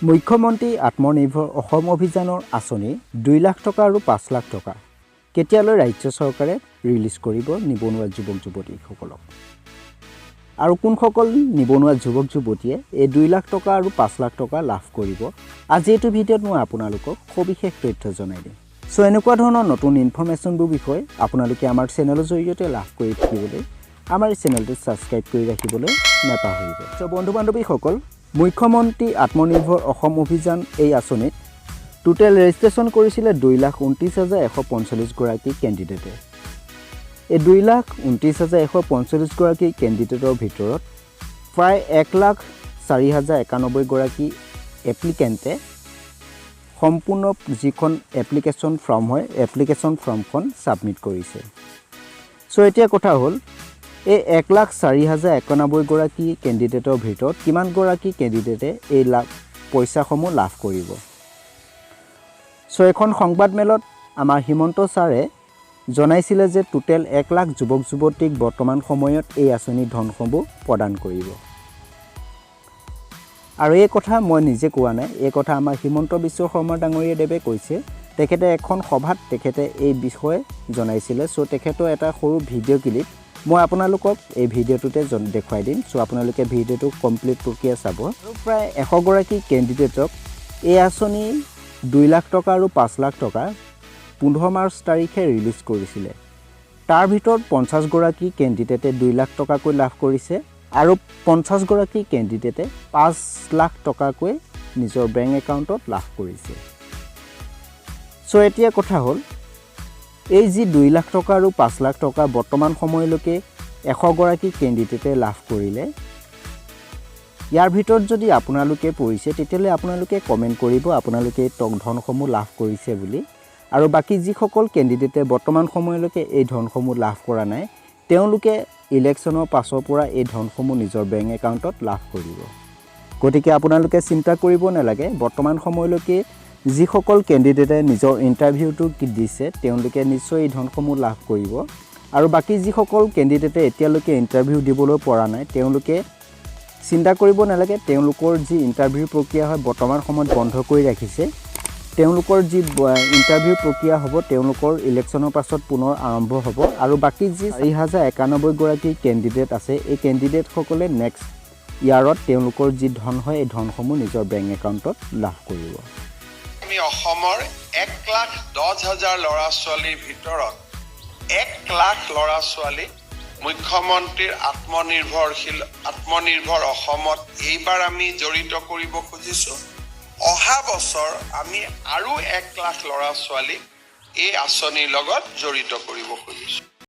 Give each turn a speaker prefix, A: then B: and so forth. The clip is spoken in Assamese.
A: মুখ্যমন্ত্ৰী আত্মনিৰ্ভৰ অসম অভিযানৰ আঁচনি 2 লাখ টকা আৰু 5 লাখ টকা কেতিয়ালৈ ৰাজ্য চৰকাৰে ৰিলিজ কৰিব নিবনুৱা যুৱক যুৱতীসকলক আৰু কোনসকল নিবনুৱা যুৱক যুৱতীয়ে এই 2 লাখ টকা আৰু 5 লাখ টকা লাভ কৰিব আজি এইটো ভিডিঅ'ত মই আপোনালোকক সবিশেষ তথ্য জনাই দিম সো এনেকুৱা ধৰণৰ নতুন ইনফৰমেশনবোৰ বিষয় আপোনালোকে আমাৰ চেনেলৰ জৰিয়তে লাভ কৰি থাকিবলৈ আমাৰ চেনেলটো সাবস্ক্ৰাইব কৰি ৰাখিবলৈ নাপাহৰিব সো বন্ধু বান্ধৱীসকল মুখ্যমন্ত্ৰী আত্মনিৰ্ভৰ অসম অভিযান এই আঁচনিত টোটেল ৰেজিষ্ট্ৰেচন কৰিছিলে 2,29,145 গৰাকী কেণ্ডিডেটে এই 2,29,145 গৰাকী কেণ্ডিডেটৰ ভিতৰত প্ৰায় 1,04,091 গৰাকী এপ্লিকেণ্টে সম্পূৰ্ণ যিখন এপ্লিকেশ্যন ফৰ্ম হয় এপ্লিকেশ্যন ফৰ্মখন সাবমিট কৰিছে সো এতিয়া কথা হ'ল এই 1,04,091 গৰাকী কেণ্ডিডেটৰ ভিতৰত কিমান গৰাকী কেণ্ডিডেটে এই পইচাসমূহ লাভ কৰিব সো এখন সংবাদ মেলত আমাৰ হিমন্ত ছাৰে জনাইছিলে যে টোটেল 1 লাখ যুৱক যুৱতীক বৰ্তমান সময়ত এই আঁচনি ধনসমূহ প্ৰদান কৰিব আৰু এই কথা মই নিজে কোৱা নাই এই কথা আমাৰ হিমন্ত বিশ্ব শৰ্মা ডাঙৰীয়া দেৱে কৈছে তেখেতে এখন সভাত তেখেতে এই বিষয়ে জনাইছিলে সো তেখেতৰ এটা সৰু ভিডিঅ' ক্লিপ মই আপোনালোকক এই ভিডিঅ'টোতে দেখুৱাই দিম সো আপোনালোকে ভিডিঅ'টো কমপ্লিট প্ৰক্ৰিয়া চাব আৰু প্ৰায় 100 গৰাকী কেণ্ডিডেটক এই আঁচনি 2 লাখ টকা আৰু 5 লাখ টকা 15 মাৰ্চ তাৰিখে ৰিলিজ কৰিছিলে তাৰ ভিতৰত 50 গৰাকী কেণ্ডিডেটে 2 লাখ টকাকৈ লাভ কৰিছে আৰু 50 গৰাকী কেণ্ডিডেটে 5 লাখ টকাকৈ নিজৰ বেংক একাউণ্টত লাভ কৰিছে সো এতিয়া কথা হ'ল এই যি 2 লাখ টকা আৰু 5 লাখ টকা বৰ্তমান সময়লৈকে 100 গৰাকী কেণ্ডিডেটে লাভ কৰিলে ইয়াৰ ভিতৰত যদি আপোনালোকে পৰিছে তেতিয়ালে আপোনালোকে কমেন্ট কৰিব আপোনালোকে ধনসমূহ লাভ কৰিছে বুলি আৰু বাকি যিসকল কেণ্ডিডেটে বৰ্তমান সময়লৈকে এই ধনসমূহ লাভ কৰা নাই তেওঁলোকে ইলেকশ্যনৰ পাছৰ পৰা এই ধনসমূহ নিজৰ বেংক একাউণ্টত লাভ কৰিব গতিকে আপোনালোকে চিন্তা কৰিব নালাগে বৰ্তমান সময়লৈকে যিসকল কেণ্ডিডেটে নিজৰ ইন্টাৰভিউটো দিছে তেওঁলোকে নিশ্চয় এই ধনসমূহ লাভ কৰিব আৰু বাকি যিসকল কেণ্ডিডেটে এতিয়ালৈকে ইন্টাৰভিউ দিবলৈ পৰা নাই তেওঁলোকে চিন্তা কৰিব নালাগে তেওঁলোকৰ যি ইন্টাৰভিউ প্ৰক্ৰিয়া হয় বৰ্তমান সময়ত বন্ধ কৰি ৰাখিছে তেওঁলোকৰ যি ইন্টাৰভিউ প্ৰক্ৰিয়া হ'ব তেওঁলোকৰ ইলেকশ্যনৰ পাছত পুনৰ আৰম্ভ হ'ব আৰু বাকি যি 4,091 গৰাকী কেণ্ডিডেট আছে এই কেণ্ডিডেট সকলে নেক্সট ইয়াৰত তেওঁলোকৰ যি ধন হয় এই ধনসমূহ নিজৰ বেংক একাউণ্টত লাভ কৰিব
B: আমি অসমৰ 1,10,000 ল'ৰা ছোৱালীৰ ভিতৰত 1 লাখ ল'ৰা ছোৱালী মুখ্যমন্ত্ৰীৰ আত্মনিৰ্ভৰ অসমত এইবাৰ আমি জড়িত কৰিব খুজিছো অহা বছৰ আমি আৰু 1 লাখ ল'ৰা ছোৱালী এই আঁচনিৰ লগত জড়িত কৰিব খুজিছো